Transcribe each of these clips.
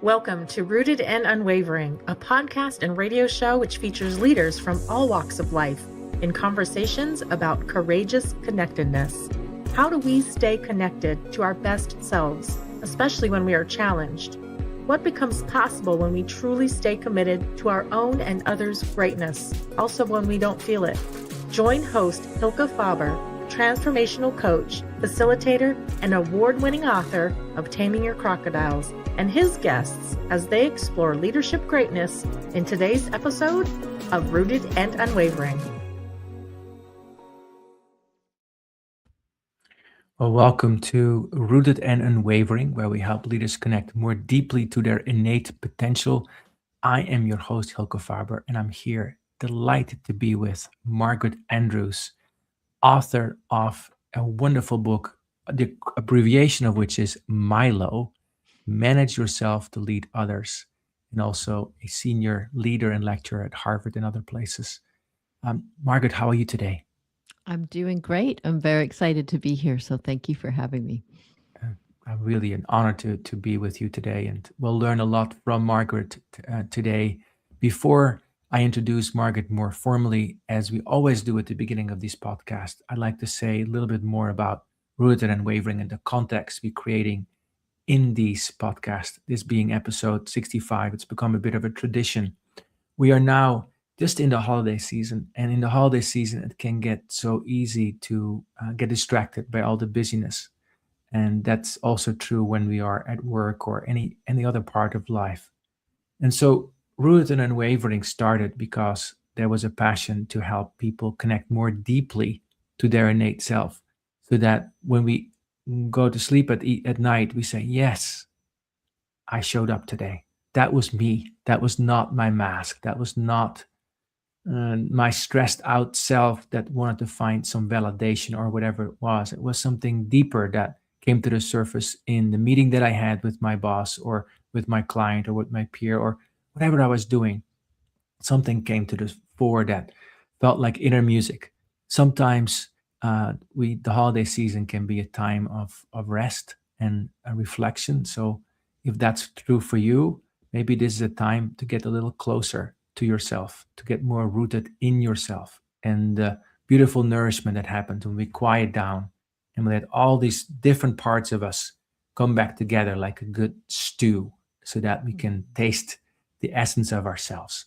Welcome to Rooted and Unwavering, a podcast and radio show which features leaders from all walks of life in conversations about courageous connectedness. How do we stay connected to our best selves, especially when we are challenged? What becomes possible when we truly stay committed to our own and others' greatness, also when we don't feel it? Join host Hylke Faber, transformational coach, facilitator, and award-winning author of Taming Your Crocodiles, and his guests as they explore leadership greatness in today's episode of Rooted and Unwavering. Well, welcome to Rooted and Unwavering, where we help leaders connect more deeply to their innate potential. I am your host, Hylke Faber, and I'm here delighted to be with Margaret Andrews, author of a wonderful book, the abbreviation of which is MILO, Manage Yourself to Lead Others, and also a senior leader and lecturer at Harvard and other places. Margaret, how are you today? I'm doing great. I'm very excited to be here. So thank you for having me. I'm really an honor to be with you today, and we'll learn a lot from Margaret today. Before I introduce Margaret more formally, as we always do at the beginning of this podcast, I'd like to say a little bit more about Rooted and Unwavering and the context we're creating in these podcasts. This being episode 65, it's become a bit of a tradition. We are now just in the holiday season, and in the holiday season, it can get so easy to get distracted by all the busyness. And that's also true when we are at work or any other part of life. And so Rooted and Unwavering started because there was a passion to help people connect more deeply to their innate self, so that when we go to sleep at night, we say, yes, I showed up today. That was me. That was not my mask. That was not my stressed out self that wanted to find some validation or whatever it was. It was something deeper that came to the surface in the meeting that I had with my boss or with my client or with my peer or whatever I was doing. Something came to the fore that felt like inner music. Sometimes the holiday season can be a time of rest and a reflection. So if that's true for you, maybe this is a time to get a little closer to yourself, to get more rooted in yourself, and the beautiful nourishment that happens when we quiet down and we let all these different parts of us come back together like a good stew, so that we can taste the essence of ourselves.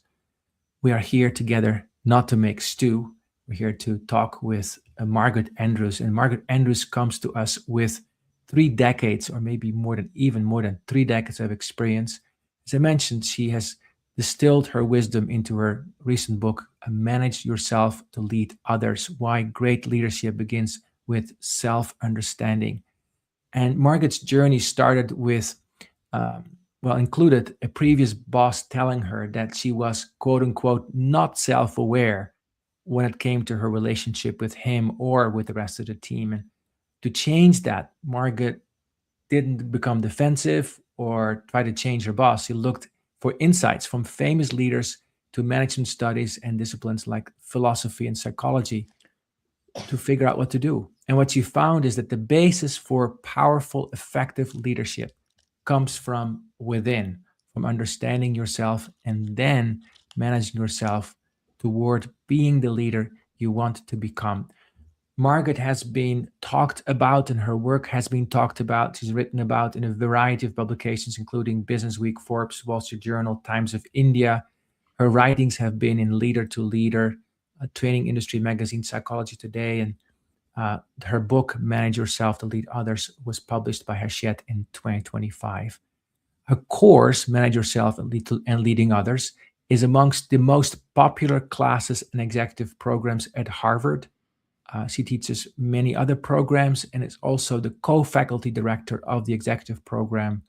We are here together not to make stew. We're here to talk with Margaret Andrews, and Margaret Andrews comes to us with 3 decades, or maybe even more than 3 decades of experience. As I mentioned, she has distilled her wisdom into her recent book, Manage Yourself to Lead Others: Why Great Leadership Begins with Self-Understanding. And Margaret's journey started with, included a previous boss telling her that she was, quote unquote, not self-aware when it came to her relationship with him or with the rest of the team. And to change that, Margaret didn't become defensive or try to change her boss. She looked for insights from famous leaders to management studies and disciplines like philosophy and psychology to figure out what to do. And what she found is that the basis for powerful, effective leadership comes from within, from understanding yourself and then managing yourself toward being the leader you want to become. Margaret has been talked about, and her work has been talked about. She's written about in a variety of publications, including Business Week, Forbes, Wall Street Journal, Times of India. Her writings have been in Leader to Leader, Training Industry Magazine, Psychology Today, and her book, Manage Yourself to Lead Others, was published by Hachette in 2025. Her course, Manage Yourself and Leading Others, is amongst the most popular classes and executive programs at Harvard. She teaches many other programs and is also the co-faculty director of the executive program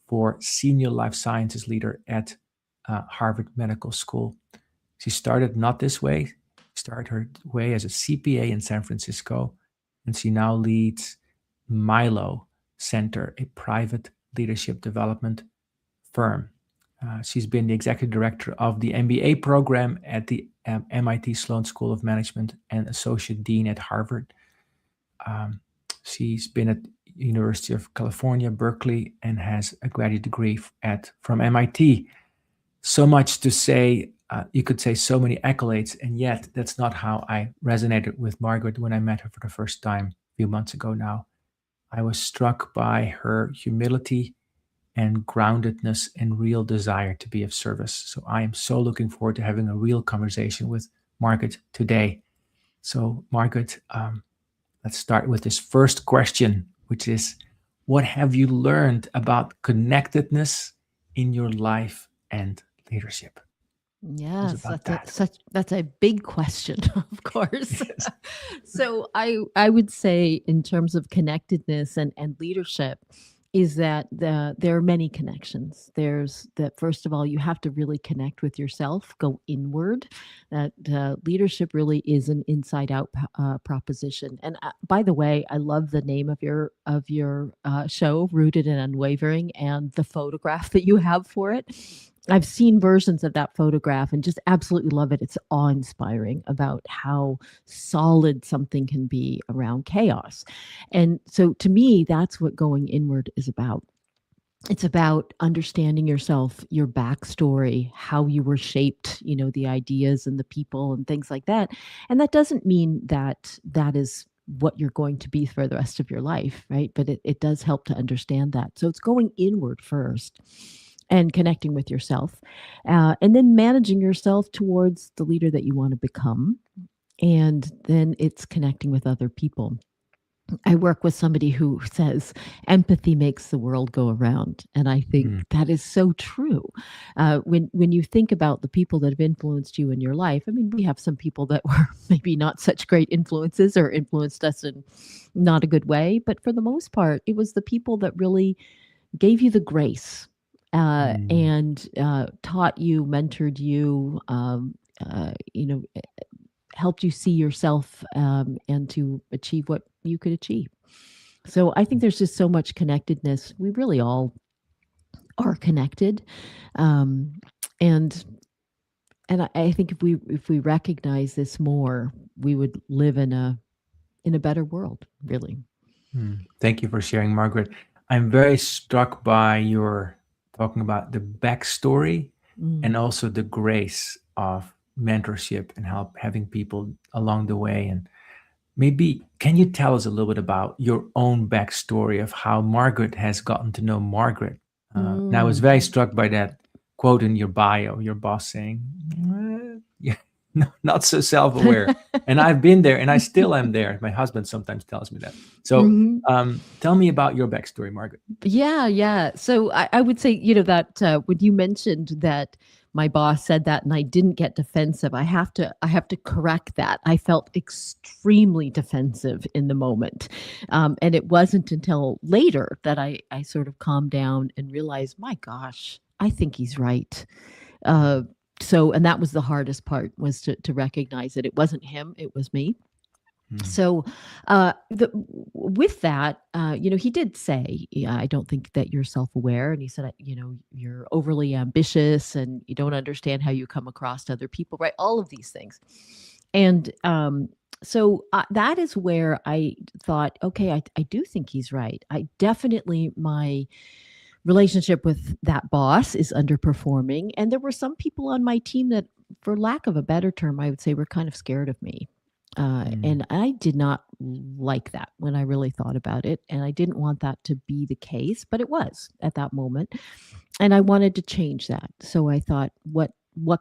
for senior life sciences leader at Harvard Medical School. She started not this way, started her way as a CPA in San Francisco, and she now leads MILO Center, a private leadership development firm. She's been the executive director of the MBA program at the MIT Sloan School of Management and associate dean at Harvard. She's been at University of California, Berkeley, and has a graduate degree from MIT. So much to say, you could say so many accolades, and yet that's not how I resonated with Margaret when I met her for the first time a few months ago now. I was struck by her humility and groundedness and real desire to be of service. So I am so looking forward to having a real conversation with Margaret today. So Margaret, let's start with this first question, which is, what have you learned about connectedness in your life and leadership? Yes, that's a big question, of course. Yes. So I would say in terms of connectedness and leadership is that there are many connections. There's that, first of all, you have to really connect with yourself, go inward. That leadership really is an inside out proposition. And by the way, I love the name of your show, Rooted and Unwavering, and the photograph that you have for it. I've seen versions of that photograph and just absolutely love it. It's awe-inspiring about how solid something can be around chaos. And so to me, that's what going inward is about. It's about understanding yourself, your backstory, how you were shaped, the ideas and the people and things like that. And that doesn't mean that that is what you're going to be for the rest of your life, right? But it does help to understand that. So it's going inward first and connecting with yourself, and then managing yourself towards the leader that you want to become. And then it's connecting with other people. I work with somebody who says empathy makes the world go around. And I think that is so true. When you think about the people that have influenced you in your life, I mean, we have some people that were maybe not such great influences or influenced us in not a good way. But for the most part, it was the people that really gave you the grace, and taught you, mentored you, helped you see yourself, and to achieve what you could achieve. So I think there's just so much connectedness. We really all are connected, and I think if we recognize this more, we would live in a better world, really. Thank you for sharing, Margaret. I'm very struck by your talking about the backstory and also the grace of mentorship and having people along the way. And maybe, can you tell us a little bit about your own backstory of how Margaret has gotten to know Margaret? And I was very struck by that quote in your bio, your boss saying, yeah, no, not so self-aware. And I've been there and I still am there. My husband sometimes tells me that. So tell me about your backstory, Margaret. Yeah. So I would say, that when you mentioned that my boss said that and I didn't get defensive, I have to correct that. I felt extremely defensive in the moment. And it wasn't until later that I sort of calmed down and realized, my gosh, I think he's right. And that was the hardest part, was to recognize that it wasn't him, it was me. So with that, he did say, I don't think that you're self-aware. And he said, you're overly ambitious and you don't understand how you come across to other people, right? All of these things. And so that is where I thought, okay, I do think he's right. My relationship with that boss is underperforming. And there were some people on my team that, for lack of a better term, I would say were kind of scared of me. And I did not like that when I really thought about it. And I didn't want that to be the case, but it was at that moment. And I wanted to change that. So I thought, what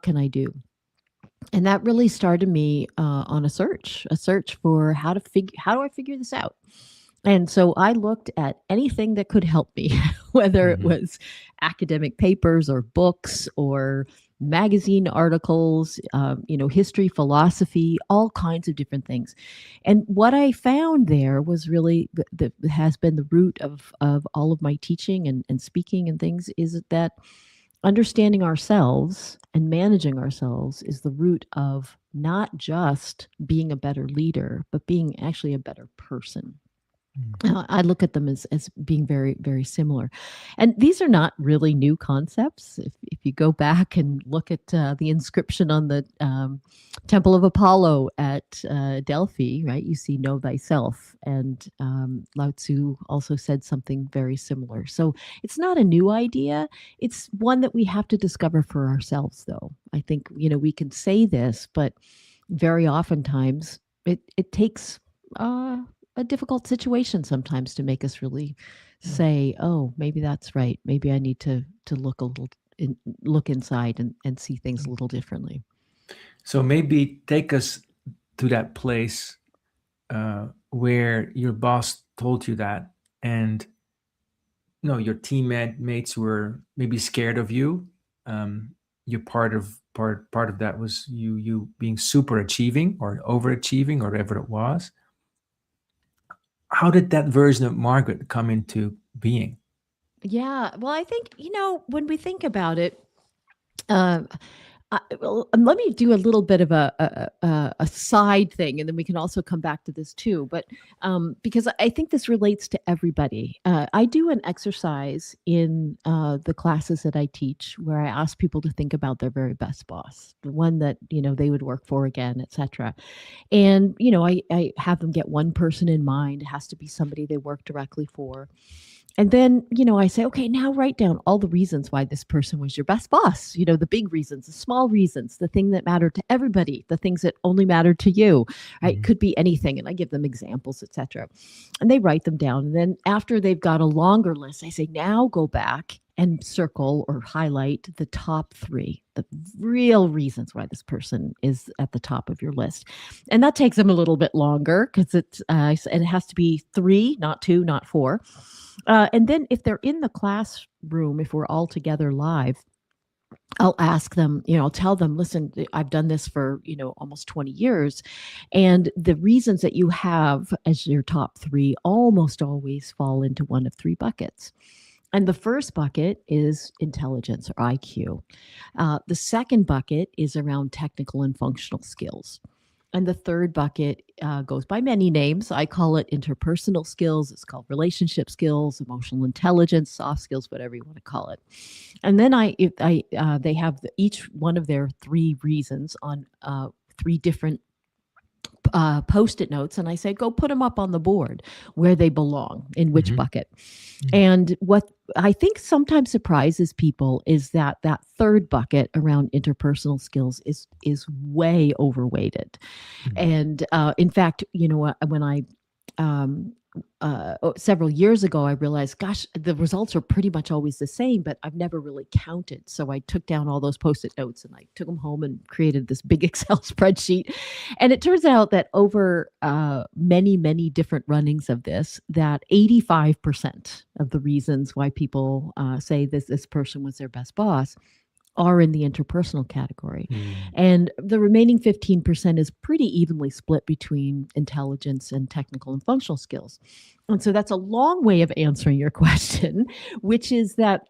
can I do? And that really started me on a search for how do I figure this out? And so I looked at anything that could help me, whether it was academic papers or books or magazine articles, history, philosophy, all kinds of different things. And what I found there was really has been the root of all of my teaching and speaking and things, is that understanding ourselves and managing ourselves is the root of not just being a better leader, but being actually a better person. I look at them as being very, very similar. And these are not really new concepts. If you go back and look at the inscription on the Temple of Apollo at Delphi, right, you see know thyself. And Lao Tzu also said something very similar. So it's not a new idea. It's one that we have to discover for ourselves, though. I think, we can say this, but very oftentimes it takes a difficult situation sometimes to make us really say, oh, maybe that's right. Maybe I need to look look inside and see things a little differently. So maybe take us to that place where your boss told you that, and your teammates were maybe scared of you. Your part of that was you being super achieving or overachieving or whatever it was. How did that version of Margaret come into being? Yeah, well, I think when we think about it, let me do a little bit of a side thing, and then we can also come back to this too. But because I think this relates to everybody, I do an exercise in the classes that I teach where I ask people to think about their very best boss, the one that they would work for again, etc. And I have them get one person in mind. It has to be somebody they work directly for. And then, I say, okay, now write down all the reasons why this person was your best boss, the big reasons, the small reasons, the thing that mattered to everybody, the things that only mattered to you, right? Could be anything. And I give them examples, etc. And they write them down. And then after they've got a longer list, I say, now go back and circle or highlight the top 3, the real reasons why this person is at the top of your list. And that takes them a little bit longer because it has to be 3, not 2, not 4. And then if they're in the classroom, if we're all together live, I'll ask them, I'll tell them, listen, I've done this for, almost 20 years. And the reasons that you have as your top 3 almost always fall into one of 3 buckets. And the first bucket is intelligence or IQ. The second bucket is around technical and functional skills. And the third bucket goes by many names. I call it interpersonal skills. It's called relationship skills, emotional intelligence, soft skills, whatever you want to call it. And then they have each one of their 3 reasons on 3 different Post-it notes, and I say, go put them up on the board where they belong, in which bucket. And what I think sometimes surprises people is that third bucket around interpersonal skills is way overweighted. And in fact, when I several years ago, I realized, gosh, the results are pretty much always the same, but I've never really counted. So I took down all those Post-it notes and I took them home and created this big Excel spreadsheet. And it turns out that over many, many different runnings of this, that 85% of the reasons why people say this person was their best boss are in the interpersonal category. And the remaining 15% is pretty evenly split between intelligence and technical and functional skills. And so that's a long way of answering your question, which is that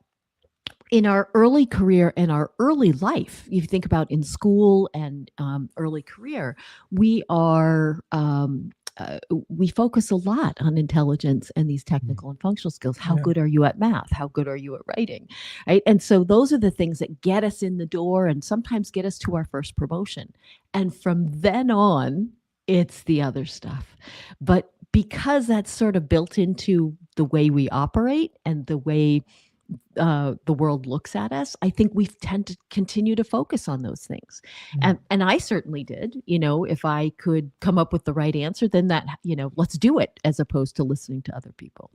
in our early career and our early life, you think about in school and early career, we are we focus a lot on intelligence and these technical and functional skills. How good are you at math? How good are you at writing? Right. And so those are the things that get us in the door and sometimes get us to our first promotion. And from then on, it's the other stuff. But because that's sort of built into the way we operate and the way the world looks at us, I think we tend to continue to focus on those things. And I certainly did. If I could come up with the right answer, then that, let's do it, as opposed to listening to other people.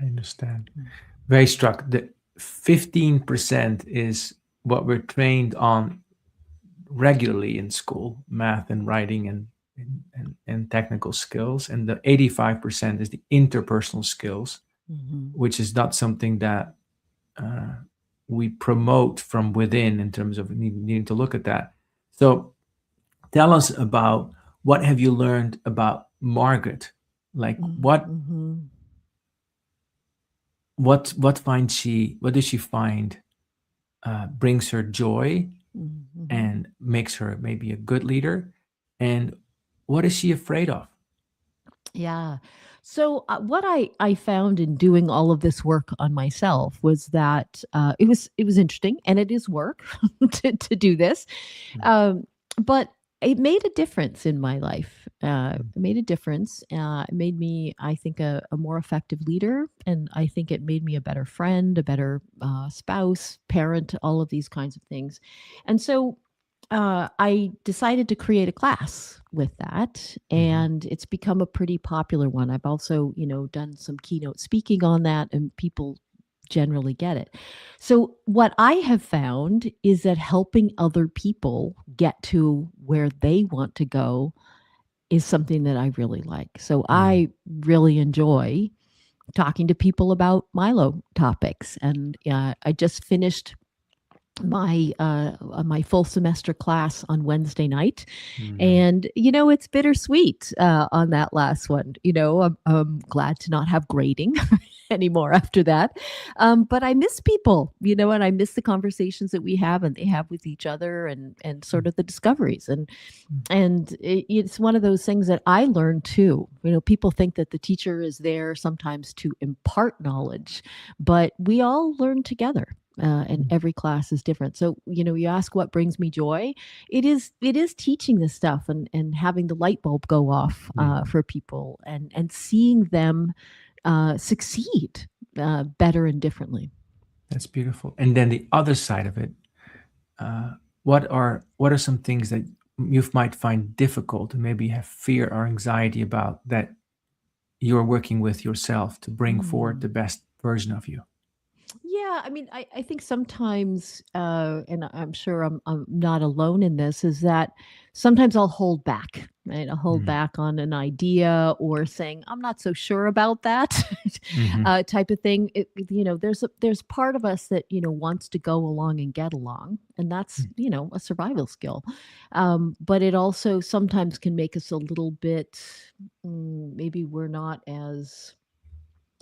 I understand. Very struck. The 15% is what we're trained on regularly in school, math and writing and technical skills. And the 85% is the interpersonal skills, which is not something that we promote from within in terms of needing to look at that. So tell us about, what have you learned about Margaret? Like what does she find brings her joy and makes her maybe a good leader? And what is she afraid of? Yeah. So what I found in doing all of this work on myself was that it was interesting, and it is work to do this, Mm, um, but it made a difference in my life. mm, It made a difference. It made me, I think, a more effective leader, and I think it made me a better friend, a better spouse, parent, all of these kinds of things. And so I decided to create a class with that, mhm, and it's become a pretty popular one. I've also, done some keynote speaking on that, and people generally get it. So, what I have found is that helping other people get to where they want to go is something that I really like. So, mm, I really enjoy talking to people about Milo topics, and I just finished my full semester class on Wednesday night, mhm. and it's bittersweet on that last one. I'm glad to not have grading anymore after that, but I miss people, and I miss the conversations that we have and they have with each other, and sort of the discoveries, and it's one of those things that I learned too. People think that the teacher is there sometimes to impart knowledge, but we all learn together. And Mm, every class is different. So, you ask what brings me joy. It is teaching this stuff, and having the light bulb go off mhm. for people, and seeing them succeed better and differently. That's beautiful. And then the other side of it, uh, what are some things that you might find difficult, and maybe have fear or anxiety about, that you're working with yourself to bring forward the Mm. best version of you? Yeah, I mean, I think sometimes, and I'm sure I'm not alone in this, is that sometimes I'll hold back, right? I'll hold Mm, back on an idea, or saying I'm not so sure about that, mhm, type of thing. There's part of us that wants to go along and get along, and that's mm, a survival skill. But it also sometimes can make us a little bit, maybe we're not as,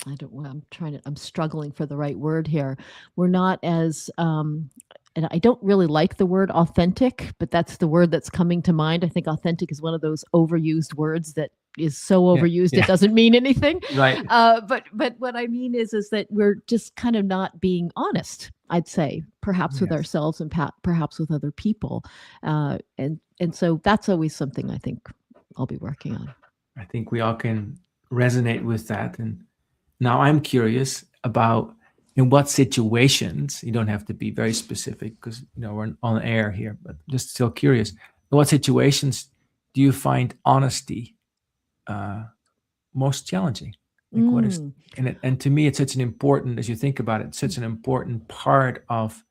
I don't well, I'm struggling for the right word here. We're not as and I don't really like the word authentic, but that's the word that's coming to mind. I think authentic is one of those overused words that is so yeah, overused it yeah, doesn't mean anything. right. But what I mean is that we're just kind of not being honest. I'd say perhaps with Yes, ourselves, and perhaps with other people, and so that's always something I think I'll be working on. I think we all can resonate with that. And now I'm curious about, in what situations, you don't have to be very specific because we're on air here, but just still curious, in what situations do you find honesty uh, most challenging? Like, what is, Mm, and to me, it's such an important, as you think about it, such an important part of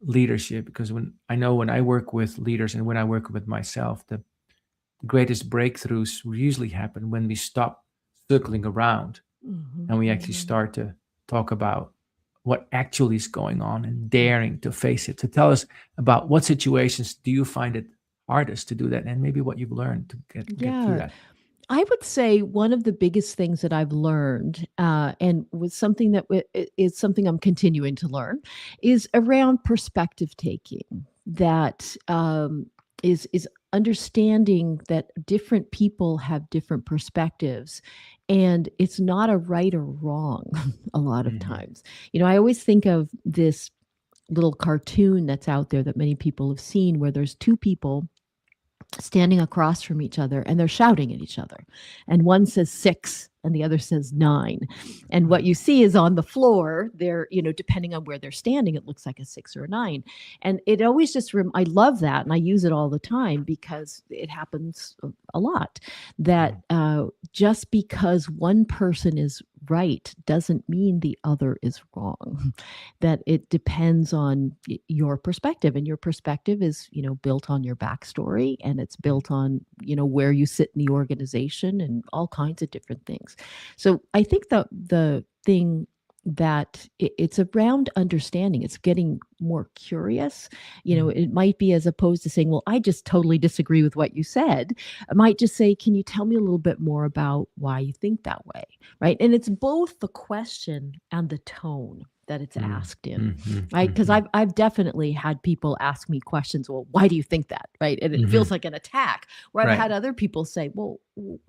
leadership, because when I work with leaders and when I work with myself, the greatest breakthroughs usually happen when we stop circling around mhm, and we actually mhm. start to talk about what actually is going on and daring to face it. So tell us about, what situations do you find it hardest to do that, and maybe what you've learned to get through Yeah, that. I would say one of the biggest things that I've learned, and was something that is something I'm continuing to learn, is around perspective taking. That is understanding that different people have different perspectives, and it's not a right or wrong. A lot of Mhm. times, I always think of this little cartoon that's out there that many people have seen, where there's two people standing across from each other, and they're shouting at each other. And one says six and the other says nine. And what Right. you see is on the floor, they're, depending on where they're standing, it looks like a six or a nine. And it always just, I love that. And I use it all the time because it happens a lot, that Mm. just because one person is right doesn't mean the other is wrong. That it depends on your perspective, and your perspective is built on your backstory, and it's built on where you sit in the organization, and all kinds of different things. So I think the thing that it's around understanding, it's getting more curious. Mm. It might be, as opposed to saying, well, I just totally disagree with what you said, I might just say, can you tell me a little bit more about why you think that way? Right. And it's both the question and the tone. that it's asked in, Mhm, right? Because mhm, I've definitely had people ask me questions. Well, why do you think that, right? And it feels mhm. like an attack. Where I've Right. had other people say, well,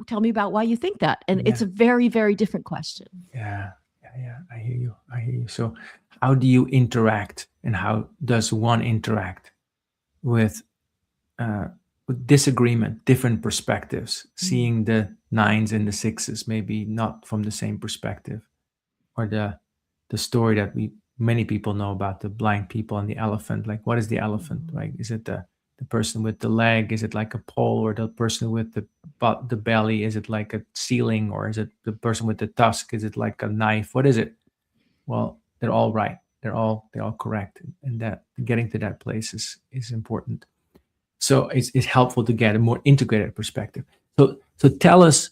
tell me about why you think that, and it's Yeah. a very, very different question. Yeah. Yeah. Yeah. I hear you. I hear you. So, how do you interact, and how does one interact with disagreement, different perspectives, Mm. seeing the nines and the sixes maybe not from the same perspective, or the story that we many people know about the blind people and the elephant. Like, what is the elephant? Like, is it the person with the leg? Is it like a pole, or the person with the belly? Is it like a ceiling, or is it the person with the tusk? Is it like a knife? What is it? Well, they're all right. They're all correct, and that getting to that place is important. So it's helpful to get a more integrated perspective. So tell us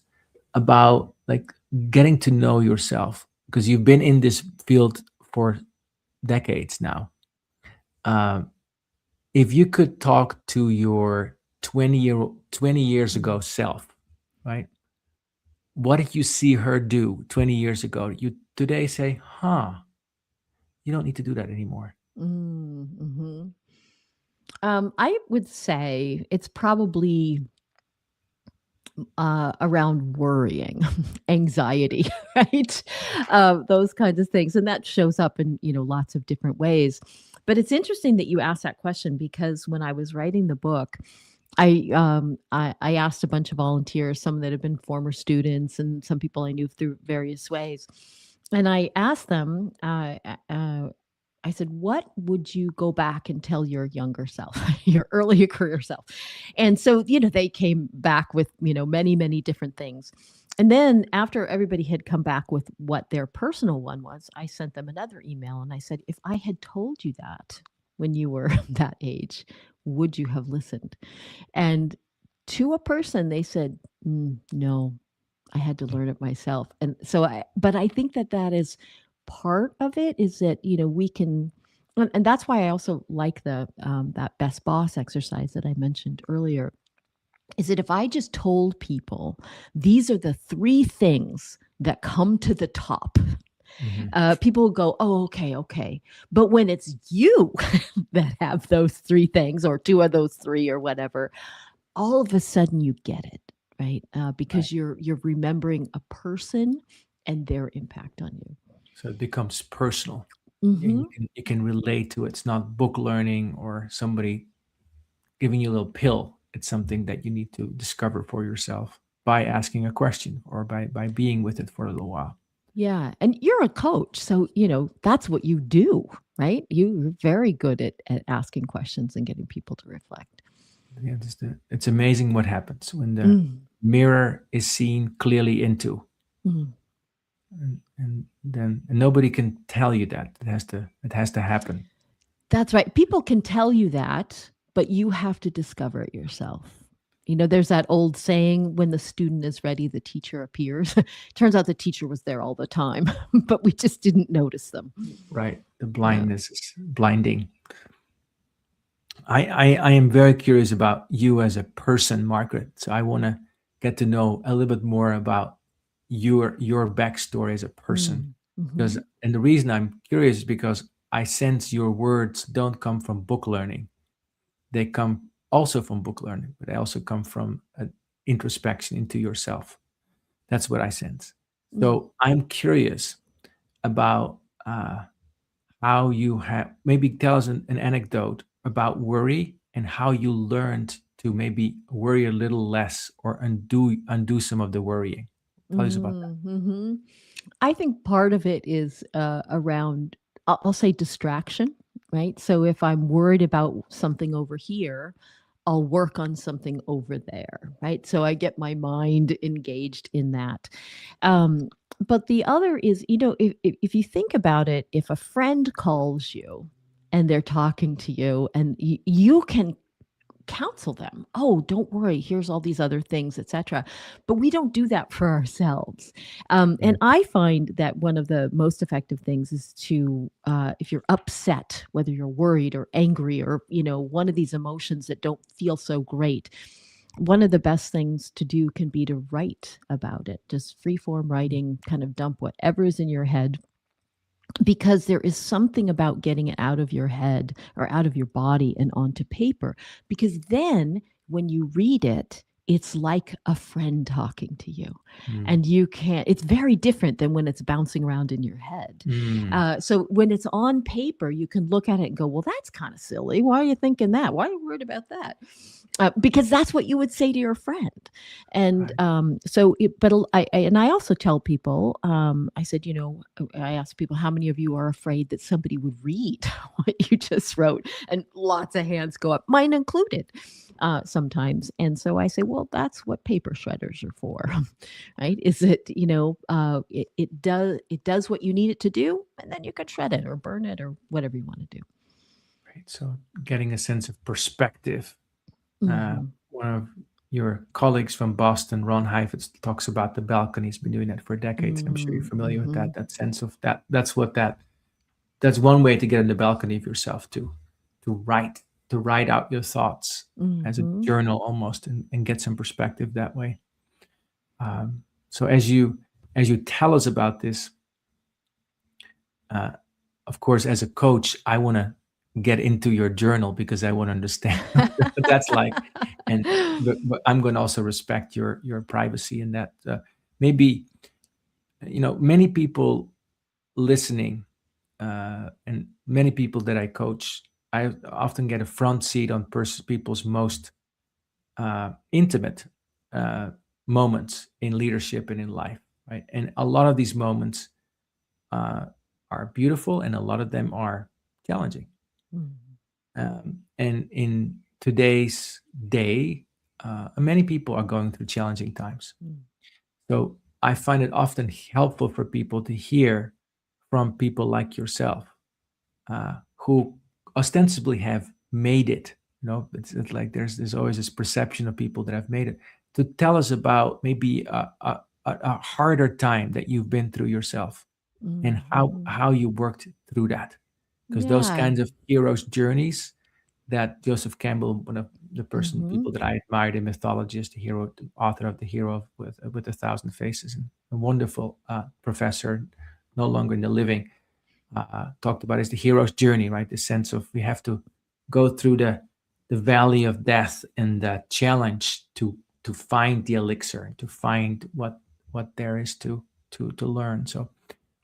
about like getting to know yourself, because you've been in this field for decades now. Um, if you could talk to your 20 years ago self, right? What did you see her do 20 years ago? You today say, huh, you don't need to do that anymore. Mm-hmm. I would say it's probably around worrying, anxiety, right? Those kinds of things. And that shows up in, lots of different ways. But it's interesting that you asked that question because when I was writing the book, I asked a bunch of volunteers, some that had been former students and some people I knew through various ways. And I asked them, I said, what would you go back and tell your younger self, your earlier career self? And so, they came back with, many, many different things. And then after everybody had come back with what their personal one was, I sent them another email and I said, if I had told you that when you were that age, would you have listened? And to a person, they said, no, I had to learn it myself. And so but I think that is part of it is that, we can, and that's why I also like that best boss exercise that I mentioned earlier, is that if I just told people, these are the three things that come to the top, Mhm. people will go, oh, okay. But when it's you that have those three things or two of those three or whatever, all of a sudden you get it, right? Right. Because you're remembering a person and their impact on you. So it becomes personal, and Hmm. you can relate to it. It's not book learning or somebody giving you a little pill. It's something that you need to discover for yourself by asking a question, or by being with it for a little while. Yeah, and you're a coach, so that's what you do, right? You're very good at asking questions and getting people to reflect. Yeah, it's amazing what happens when the Mm. mirror is seen clearly into, Mm. and nobody can tell you that. It has to happen. That's right. People can tell you that, but you have to discover it yourself. There's that old saying, when the student is ready, the teacher appears. Turns out the teacher was there all the time, but we just didn't notice them. Right. The Yeah. blindness is blinding. I am very curious about you as a person, Margaret. So I want to get to know a little bit more about your backstory as a person. Mm. Mhm. Because and the reason I'm curious is because I sense your words don't come from book learning. They come also from book learning, but they also come from an introspection into yourself. That's what I sense. Mm. So I'm curious about how you have, maybe tell us an anecdote about worry and how you learned to maybe worry a little less, or undo some of the worrying. Tell us about that. Mm-hmm. I think part of it is around, I'll say distraction, right? So if I'm worried about something over here, I'll work on something over there, right? So I get my mind engaged in that. Um, but the other is, if you think about it, if a friend calls you and they're talking to you and you can counsel them, oh, don't worry, here's all these other things, etc., but we don't do that for ourselves. And I find that one of the most effective things is to, if you're upset, whether you're worried or angry or one of these emotions that don't feel so great, one of the best things to do can be to write about it, just free form writing, kind of dump whatever is in your head because there is something about getting it out of your head or out of your body and onto paper. Because then when you read it, it's like a friend talking to you, and you can't, it's very different than when it's bouncing around in your head. So when it's on paper, you can look at it and go, well, that's kind of silly. Why are you thinking that? Why are you worried about that? Because that's what you would say to your friend. And I also tell people, I said, I ask people, how many of you are afraid that somebody would read what you just wrote? And lots of hands go up, mine included, sometimes. And so I say, well, that's what paper shredders are for, right? Is it, it does what you need it to do, and then you can shred it or burn it or whatever you want to do. Right. So getting a sense of perspective. One of your colleagues from Boston, Ron Heifetz, talks about the balcony. He's been doing that for decades. I'm sure you're familiar with that. That sense of that. That's one way to get in the balcony of yourself, to write out your thoughts as a journal almost, and get some perspective that way. So as you tell us about this, of course, as a coach, I want to get into your journal because I want to understand what that's like. But I'm going to also respect your privacy in that. Maybe, many people listening, and many people that I coach, I often get a front seat on people's most intimate moments in leadership and in life, right? And a lot of these moments are beautiful, and a lot of them are challenging. And in today's day, many people are going through challenging times. So I find it often helpful for people to hear from people like yourself, who ostensibly have made it. It's like there's always this perception of people that have made it, to tell us about maybe a harder time that you've been through yourself, and how you worked through that. Because those kinds of heroes' journeys that Joseph Campbell, one of the people that I admired in mythology, is the author of The Hero with 1,000 Faces, and a wonderful professor, no longer in the living, talked about is the hero's journey, right? The sense of we have to go through the valley of death and the challenge to find the elixir, to find what there is to learn. So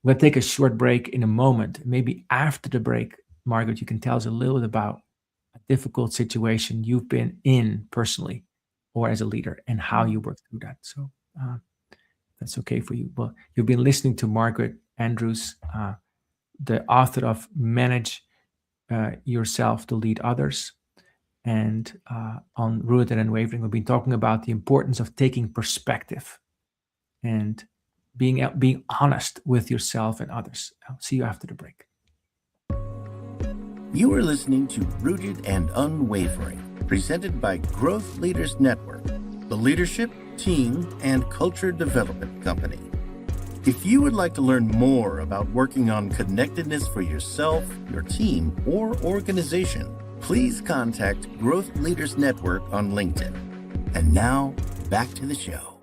we'll take a short break in a moment. Maybe after the break, Margaret, you can tell us a little bit about a difficult situation you've been in personally or as a leader, and how you worked through that. So that's okay for you. Well, you've been listening to Margaret Andrews, the author of Manage Yourself to Lead Others. And on Rooted and Unwavering, we've been talking about the importance of taking perspective and being honest with yourself and others. I'll see you after the break. You are listening to Rooted and Unwavering, presented by Growth Leaders Network, the leadership, team, and culture development company. If you would like to learn more about working on connectedness for yourself, your team, or organization, please contact Growth Leaders Network on LinkedIn. And now, back to the show.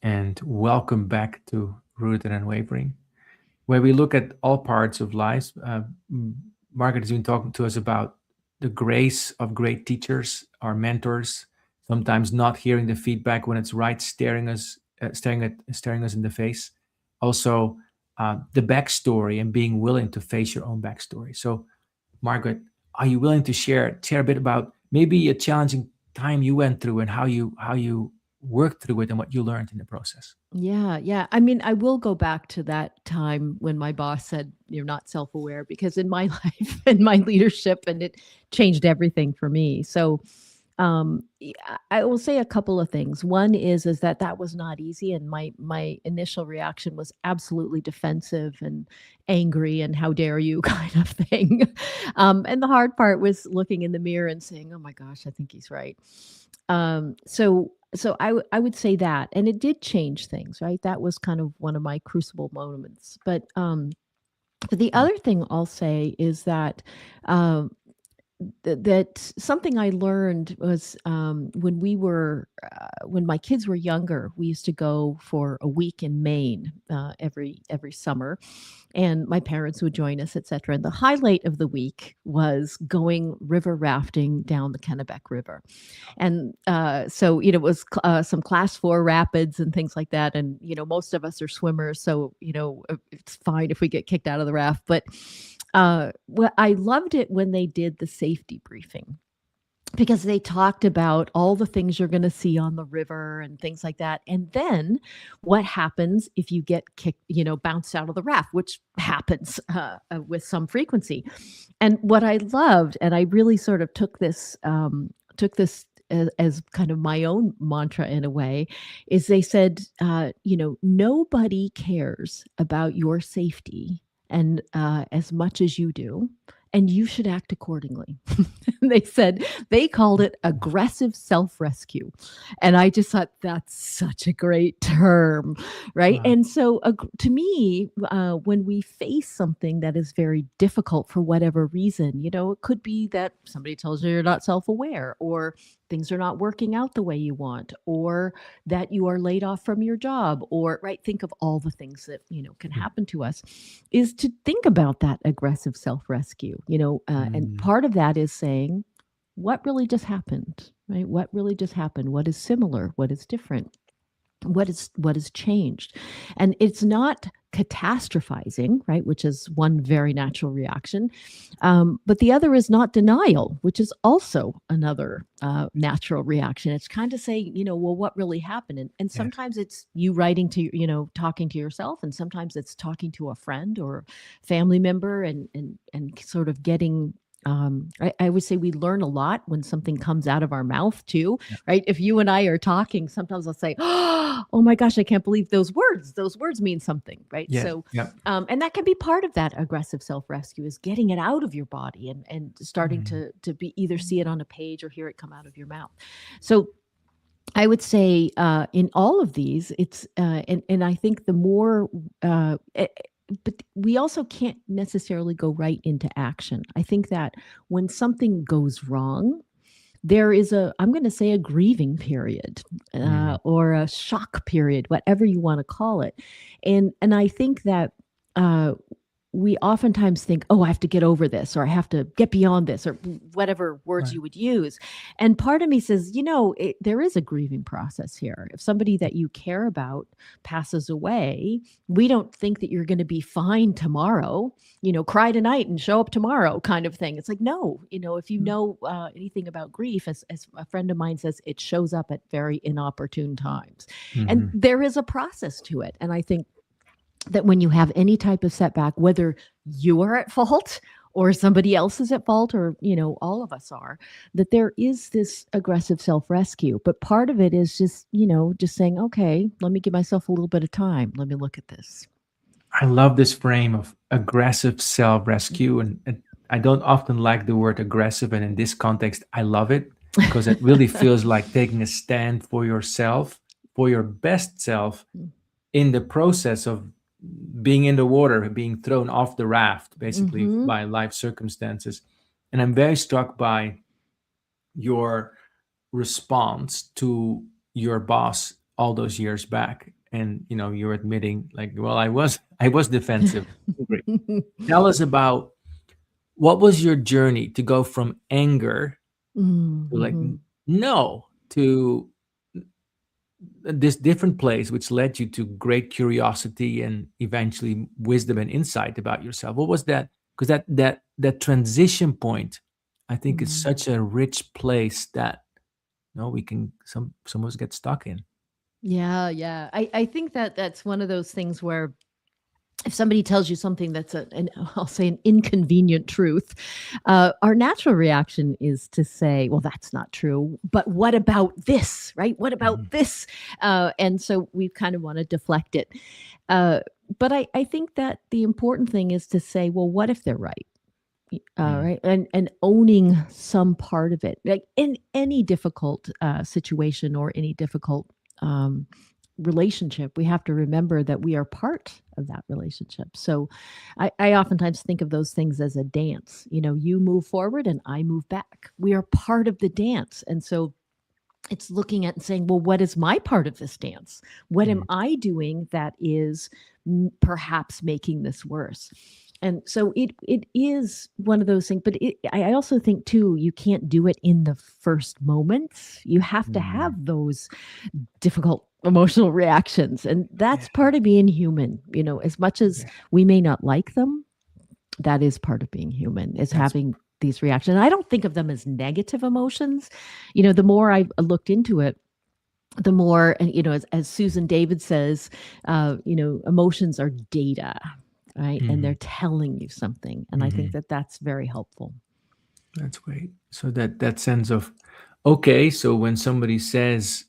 And welcome back to Rooted and Unwavering, where we look at all parts of life. Margaret has been talking to us about the grace of great teachers, our mentors, sometimes not hearing the feedback when it's right, staring us in the face. Also, the backstory and being willing to face your own backstory. So, Margaret, are you willing to share a bit about maybe a challenging time you went through and how you worked through it and what you learned in the process? Yeah. I mean, I will go back to that time when my boss said, you're not self-aware, because in my life and my leadership, and it changed everything for me. So I will say a couple of things. One is that was not easy. And my initial reaction was absolutely defensive and angry and how dare you kind of thing. And the hard part was looking in the mirror and saying, oh my gosh, I think he's right. So I would say that, and it did change things, right? That was kind of one of my crucible moments. But the other thing I'll say is that that something I learned was when my kids were younger, we used to go for a week in Maine every summer, and my parents would join us, etc. And the highlight of the week was going river rafting down the Kennebec River. And so, it was some class 4 rapids and things like that. And, most of us are swimmers. So, it's fine if we get kicked out of the raft. But I loved it when they did the safety briefing, because they talked about all the things you're going to see on the river and things like that. And then what happens if you get kicked, bounced out of the raft, which happens with some frequency. And what I loved, and I really sort of took this as kind of my own mantra in a way, is they said, nobody cares about your safety and as much as you do, and you should act accordingly. They said, they called it aggressive self-rescue. And I just thought that's such a great term, right? Wow. And so to me, when we face something that is very difficult for whatever reason, it could be that somebody tells you you're not self-aware, or things are not working out the way you want, or that you are laid off from your job, or think of all the things that can happen to us, is to think about that aggressive self-rescue, and part of that is saying, what really just happened, right? What really just happened? What is similar? What is different? What has changed? And it's not catastrophizing, right? Which is one very natural reaction. But the other is not denial, which is also another natural reaction. It's kind of saying, well, what really happened? And sometimes it's you writing to, talking to yourself, and sometimes it's talking to a friend or family member and sort of getting, I would say we learn a lot when something comes out of our mouth too, right? If you and I are talking, sometimes I'll say, oh my gosh, I can't believe those words mean something, right? Yeah. So, and that can be part of that aggressive self-rescue, is getting it out of your body and starting to be either see it on a page or hear it come out of your mouth. So I would say in all of these, it's, and I think the more, but we also can't necessarily go right into action. I think that when something goes wrong, there is I'm going to say a grieving period or a shock period, whatever you want to call it. And I think that we oftentimes think, oh, I have to get over this, or I have to get beyond this, or whatever words you would use. And part of me says, there is a grieving process here. If somebody that you care about passes away, we don't think that you're going to be fine tomorrow, cry tonight and show up tomorrow kind of thing. It's like, no, if you know anything about grief, as a friend of mine says, it shows up at very inopportune times. And there is a process to it. And I think that when you have any type of setback, whether you are at fault or somebody else is at fault, or, all of us are, that there is this aggressive self-rescue. But part of it is just, just saying, okay, let me give myself a little bit of time. Let me look at this. I love this frame of aggressive self-rescue. And I don't often like the word aggressive. And in this context, I love it, because it really feels like taking a stand for yourself, for your best self, in the process of being in the water, being thrown off the raft, basically, by life circumstances. And I'm very struck by your response to your boss all those years back. And, you're admitting, like, well, I was defensive. Tell us about, what was your journey to go from anger to like, no, to this different place, which led you to great curiosity and eventually wisdom and insight about yourself? What was that? Because that transition point, I think, is such a rich place that we can some of us get stuck in. Yeah. I think that that's one of those things where if somebody tells you something that's I'll say an inconvenient truth, our natural reaction is to say, well, that's not true, but what about this, right? What about this? And so we kind of want to deflect it. But I think that the important thing is to say, well, what if they're right? Right. And owning some part of it, like in any difficult situation or any difficult relationship, we have to remember that we are part of that relationship. So I oftentimes think of those things as a dance. You move forward and I move back. We are part of the dance. And so it's looking at and saying, well, what is my part of this dance? What am I doing that is perhaps making this worse? And so it is one of those things, but I also think too, you can't do it in the first moments. You have to have those difficult emotional reactions. And that's part of being human, as much as we may not like them, that is part of being human, is having these reactions. I don't think of them as negative emotions. The more I looked into it, the more, as Susan David says, emotions are data, right? And they're telling you something. And I think that that's very helpful. That's great. So that sense of, okay, so when somebody says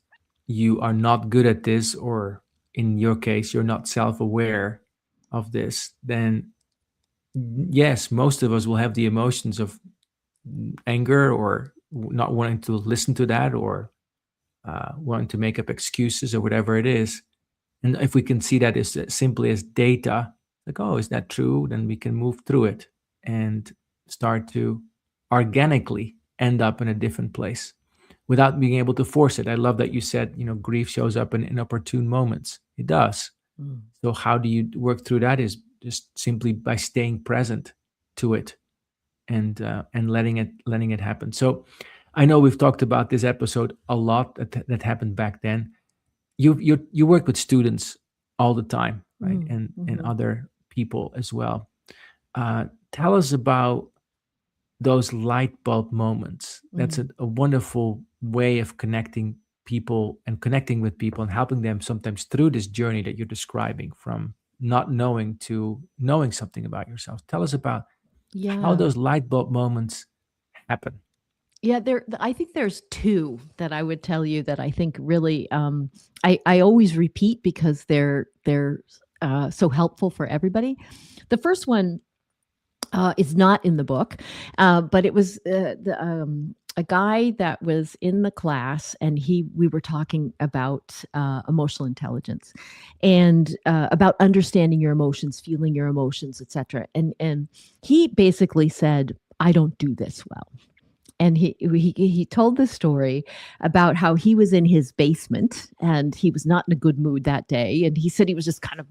you are not good at this, or in your case, you're not self-aware of this, then yes, most of us will have the emotions of anger, or not wanting to listen to that, or wanting to make up excuses, or whatever it is. And if we can see that as simply as data, like, oh, is that true? Then we can move through it and start to organically end up in a different place without being able to force it. I love that you said, grief shows up in inopportune moments. It does. So how do you work through that? Is just simply by staying present to it and letting it happen. So I know we've talked about this episode a lot that happened back then. You work with students all the time, right? And other people as well. Tell us about those light bulb moments. That's a wonderful way of connecting people and connecting with people and helping them sometimes through this journey that you're describing, from not knowing to knowing something about yourself. Tell us about how those light bulb moments happen. Yeah, I think there's two that I would tell you that I think really I always repeat because they're so helpful for everybody. The first one is not in the book, but it was a guy that was in the class, and we were talking about emotional intelligence and about understanding your emotions, feeling your emotions, etc. And he basically said, "I don't do this well." And he told the story about how he was in his basement and he was not in a good mood that day. And he said he was just kind of,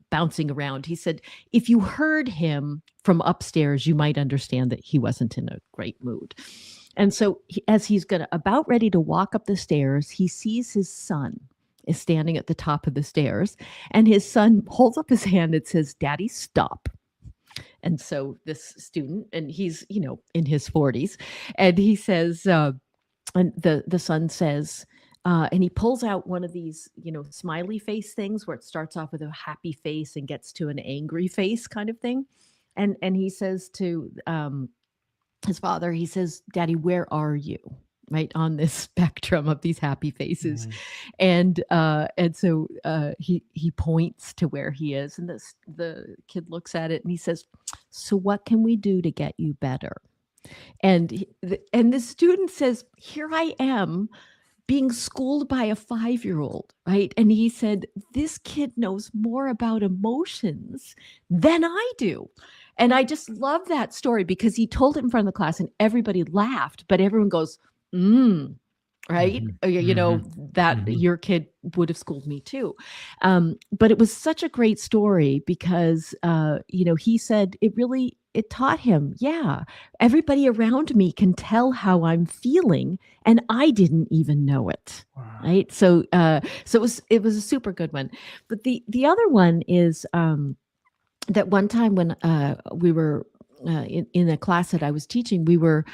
bouncing around. He said, if you heard him from upstairs, you might understand that he wasn't in a great mood. And so as he's about ready to walk up the stairs, he sees his son is standing at the top of the stairs, and his son holds up his hand and says, "Daddy, stop." And so this student, and he's, in his 40s, and he says, and the son says, and he pulls out one of these, smiley face things where it starts off with a happy face and gets to an angry face kind of thing. And he says to his father, he says, "Daddy, where are you?" Right on this spectrum of these happy faces. And so he points to where he is, and the kid looks at it and he says, "So what can we do to get you better?" And the student says, "Here I am being schooled by a 5-year-old," right? And he said, "This kid knows more about emotions than I do." And I just love that story because he told it in front of the class and everybody laughed, but everyone goes, right? That your kid would have schooled me too. But it was such a great story because, he said it taught him, everybody around me can tell how I'm feeling and I didn't even know it. Wow. Right. So it was a super good one. But the other one is that one time when we were in a class that I was teaching, we were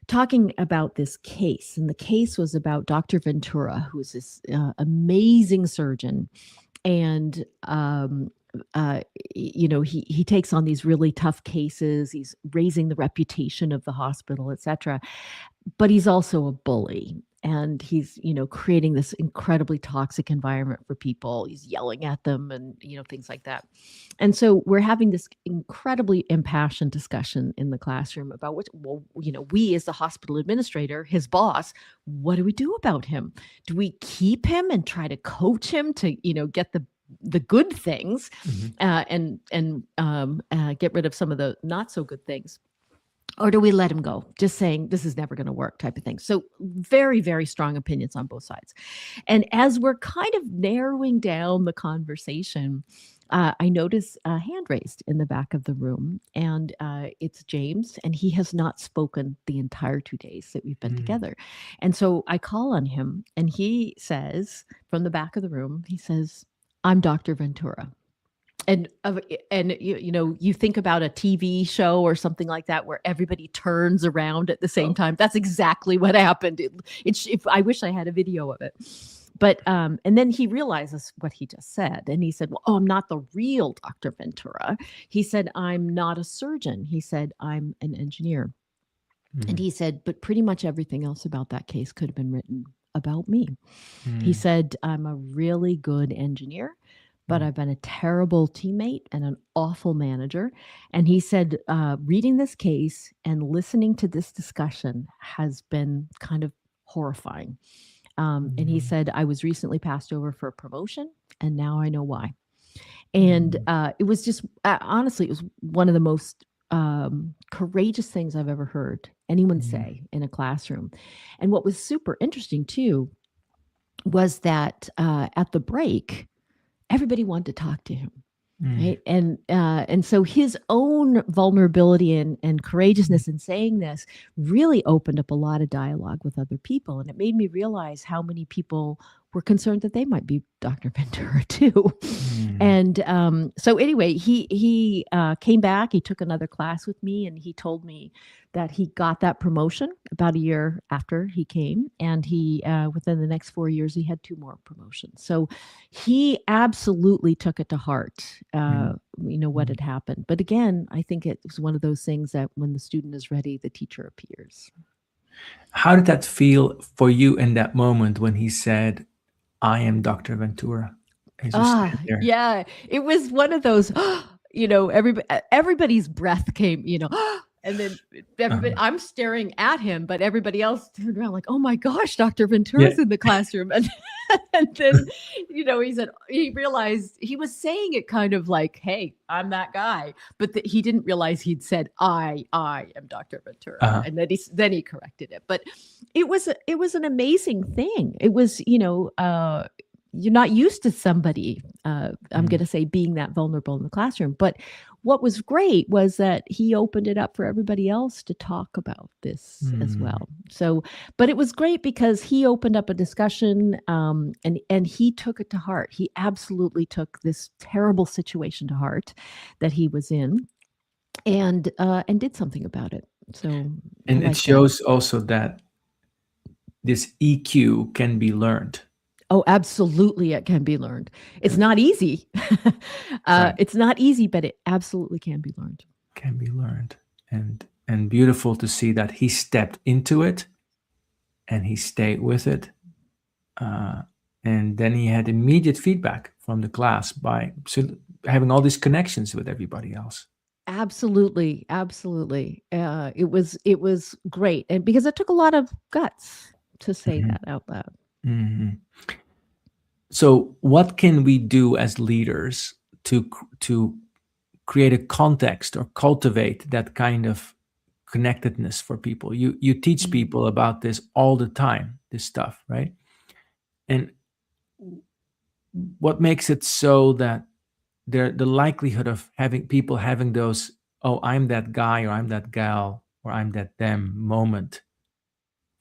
talking about this case, and the case was about Dr. Ventura, who is this amazing surgeon, and he takes on these really tough cases. He's raising the reputation of the hospital, etc. But he's also a bully, and he's, creating this incredibly toxic environment for people. He's yelling at them and, things like that. And so we're having this incredibly impassioned discussion in the classroom about we as the hospital administrator, his boss, what do we do about him? Do we keep him and try to coach him to, get the good things, and get rid of some of the not so good things? Or do we let him go, just saying this is never going to work type of thing? So very, very strong opinions on both sides. And as we're kind of narrowing down the conversation, I notice a hand raised in the back of the room, and it's James, and he has not spoken the entire 2 days that we've been together. And so I call on him, and he says from the back of the room, he says, "I'm Dr. Ventura." And you think about a TV show or something like that where everybody turns around at the same time. That's exactly what happened. I wish I had a video of it. But and then he realizes what he just said, and he said, "Well, I'm not the real Dr. Ventura." He said, "I'm not a surgeon." He said, "I'm an engineer." And he said, "But pretty much everything else about that case could have been written about me." He said, "I'm a really good engineer, but I've been a terrible teammate and an awful manager." And he said, reading this case and listening to this discussion has been kind of horrifying. And he said, "I was recently passed over for a promotion, and now I know why." And it was just, honestly, it was one of the most courageous things I've ever heard anyone say in a classroom. And what was super interesting too was that at the break, everybody wanted to talk to him. Right. And so his own vulnerability and courageousness in saying this really opened up a lot of dialogue with other people. And it made me realize how many people were concerned that they might be Dr. Ventura too. And so anyway, he came back, he took another class with me, and he told me that he got that promotion about a year after he came. And he, within the next 4 years, he had 2 more promotions. So he absolutely took it to heart, what had happened. But again, I think it was one of those things that when the student is ready, the teacher appears. How did that feel for you in that moment when he said, "I am Dr. Ventura"? Yeah, it was one of those, everybody's breath came, and then everybody, I'm staring at him, but everybody else turned around like, "Oh my gosh, Dr. Ventura's in the classroom." And then, he realized he was saying it kind of like, "Hey, I'm that guy," but he didn't realize he'd said, I am Dr. Ventura. And then he corrected it. But it was an amazing thing. It was, you're not used to somebody, I'm going to say, being that vulnerable in the classroom. But what was great was that he opened it up for everybody else to talk about this as well. So, but it was great because he opened up a discussion, and he took it to heart. He absolutely took this terrible situation to heart that he was in, and did something about it. So, and it shows also that this EQ can be learned. Oh, absolutely. It can be learned. It's not easy. Right. It's not easy, but it absolutely can be learned. Can be learned. And beautiful to see that he stepped into it and he stayed with it. And then he had immediate feedback from the class by having all these connections with everybody else. Absolutely. Absolutely. It was great. And because it took a lot of guts to say that out loud. So what can we do as leaders to create a context or cultivate that kind of connectedness for people? You teach people about this all the time, this stuff, right? And what makes it so that the likelihood of having people having those, "Oh, I'm that guy," or "I'm that gal," or "I'm that them" moment,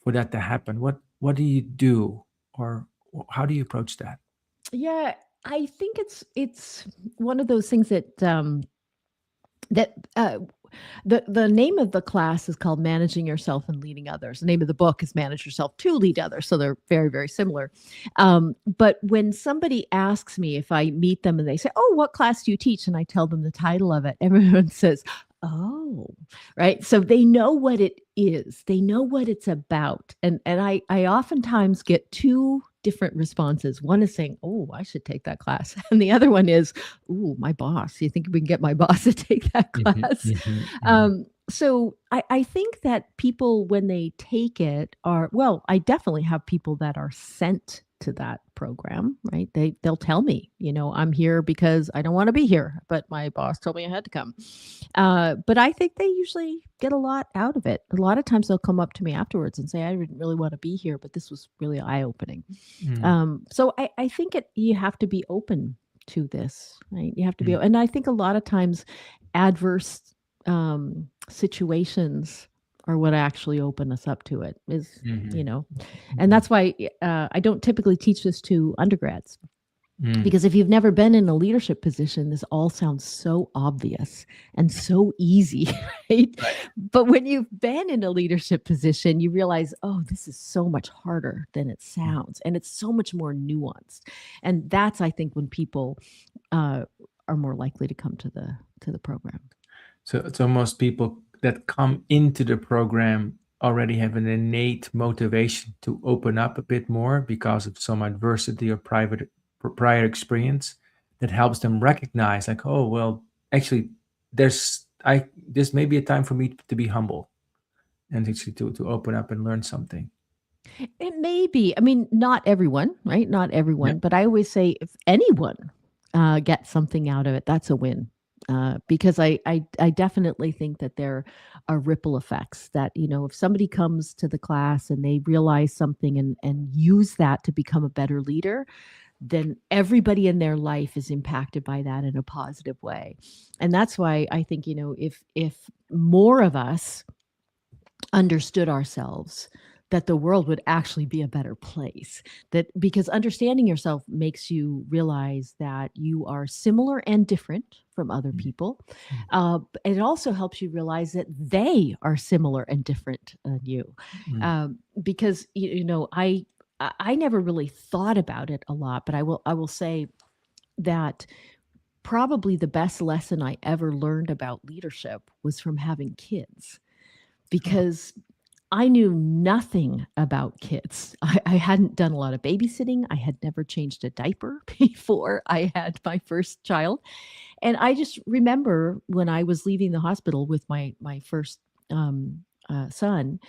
for that to happen, what do you do, or how do you approach that? Yeah, I think it's one of those things that the name of the class is called Managing Yourself and Leading Others. The name of the book is Manage Yourself to Lead Others. So they're very, very similar. But when somebody asks me, if I meet them and they say, "Oh, what class do you teach?" and I tell them the title of it, everyone says, Oh, right. So they know what it is. They know what it's about. And I oftentimes get two different responses. One is saying, "Oh, I should take that class." And the other one is, "Ooh, my boss. You think we can get my boss to take that Mhm, class?" mhm, mhm, So I think that people, when they take it, are, well, I definitely have people that are sent to that program, right? They'll tell me, I'm here because I don't want to be here, but my boss told me I had to come. But I think they usually get a lot out of it. A lot of times they'll come up to me afterwards and say, "I didn't really want to be here, but this was really eye opening." mm, So I think you have to be open to this, right? You have to be, mm, and I think a lot of times adverse situations are what actually open us up to it. Is mhm, and mhm, that's why I don't typically teach this to undergrads, mm. because if you've never been in a leadership position, this all sounds so obvious and so easy, right? Right. But when you've been in a leadership position, you realize, oh, this is so much harder than it Mm. sounds, and it's so much more nuanced. And that's, I think, when people uh, are more likely to come to the program. So most people that come into the program already have an innate motivation to open up a bit more because of some adversity or prior experience that helps them recognize, like, oh well, actually this may be a time for me to be humble and actually to open up and learn something. It may be. I mean, not everyone, right? Not Yeah. everyone. But I always say, if anyone gets something out of it, that's a win. Because I definitely think that there are ripple effects, that, if somebody comes to the class and they realize something and use that to become a better leader, then everybody in their life is impacted by that in a positive way. And that's why I think, if more of us understood ourselves, that the world would actually be a better place. That, because understanding yourself makes you realize that you are similar and different from other Mm, people. mm, It also helps you realize that they are similar and different than you. mm, Because I never really thought about it a lot, but I will say that probably the best lesson I ever learned about leadership was from having kids, oh, because I knew nothing about kids. I hadn't done a lot of babysitting. I had never changed a diaper before I had my first child. And I just remember when I was leaving the hospital with my first son,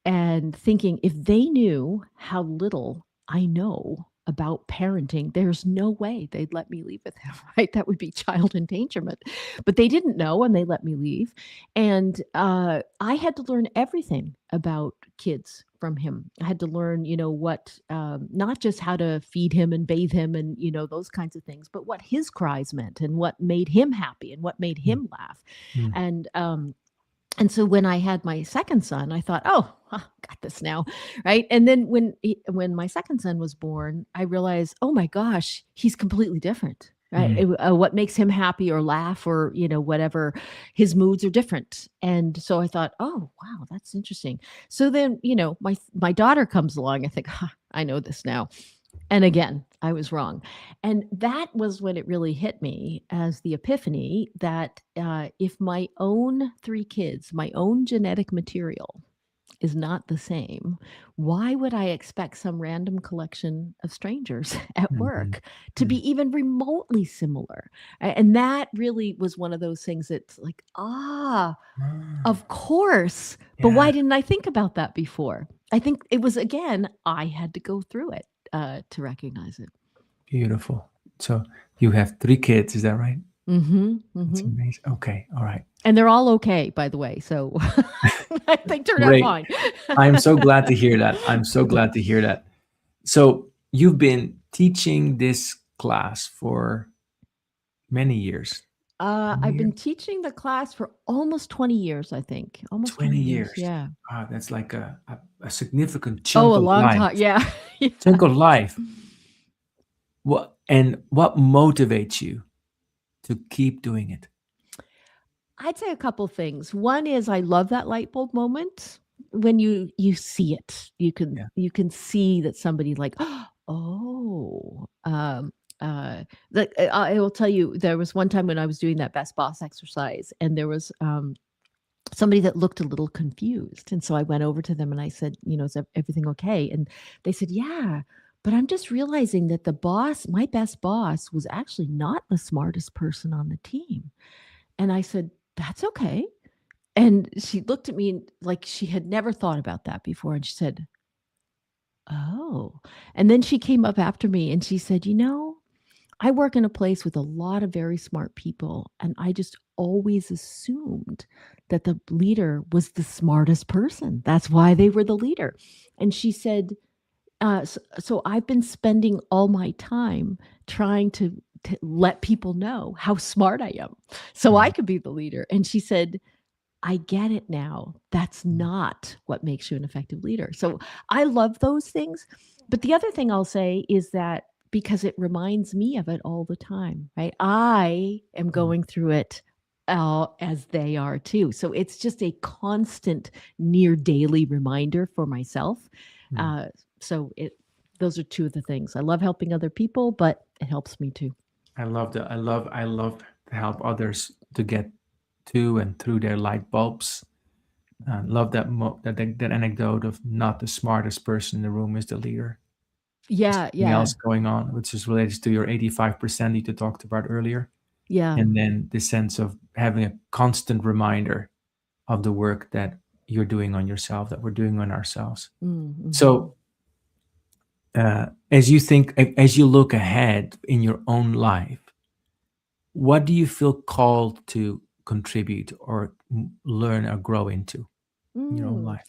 and thinking, if they knew how little I know about parenting, there's no way they'd let me leave with him, right? That would be child endangerment. But they didn't know, and they let me leave. And I had to learn everything about kids from him. I had to learn, not just how to feed him and bathe him and, those kinds of things, but what his cries meant and what made him happy and what made mm, him laugh. mm, And so when I had my second son, I thought, "Oh, got this now," right? And then when my second son was born, I realized, "Oh my gosh, he's completely different." Right? mm, What makes him happy or laugh or whatever, his moods are different. And so I thought, "Oh wow, that's interesting." So then my daughter comes along. I think, I know this now. And again, I was wrong. And that was when it really hit me as the epiphany that if my own three kids, my own genetic material is not the same, why would I expect some random collection of strangers at mhm, work to be mm. even remotely similar? And that really was one of those things that's like, Ah, of course. But yeah, why didn't I think about that before? I think it was, again, I had to go through it to recognize it. beautiful. So you have 3 kids, is that right? Mhm, That's mhm. amazing. Okay, all right. And they're all okay, by the way, so they turned out Great. fine. I'm so glad to hear that. I'm so glad to hear that. So you've been teaching this class for many years. How many I've years? been teaching the class for almost 20 years, I think. Almost 20 20 years, years. yeah. Wow, that's like a significant Oh, chunk a of long life. time, yeah. Yeah. Chunk of life. What motivates you to keep doing it? I'd say a couple things. One is I love that light bulb moment when you see it. You can Yeah. you can see that somebody like, oh. I will tell you, there was one time when I was doing that best boss exercise, and there was somebody that looked a little confused. And so I went over to them and I said, is everything okay? And they said, yeah, but I'm just realizing that my best boss, was actually not the smartest person on the team. And I said, that's okay. And she looked at me like she had never thought about that before. And she said, oh. And then she came up after me and she said, I work in a place with a lot of very smart people, and I just always assumed that the leader was the smartest person. That's why they were the leader. And she said, so I've been spending all my time trying to let people know how smart I am so I could be the leader. And she said, I get it now. That's not what makes you an effective leader. So I love those things. But the other thing I'll say is that, because it reminds me of it all the time, right? I am going through it as they are too. So it's just a constant, near daily reminder for myself. Those are two of the things. I love helping other people, but it helps me too. I love that. I love to help others to get to and through their light bulbs. I love that that anecdote of not the smartest person in the room is the leader. Yeah, Something yeah, else going on, which is related to your 85% you talked about earlier. yeah. And then the sense of having a constant reminder of the work that you're doing on yourself, that we're doing on ourselves. Mm-hmm. So as you look ahead in your own life, what do you feel called to contribute or learn or grow into in your own life?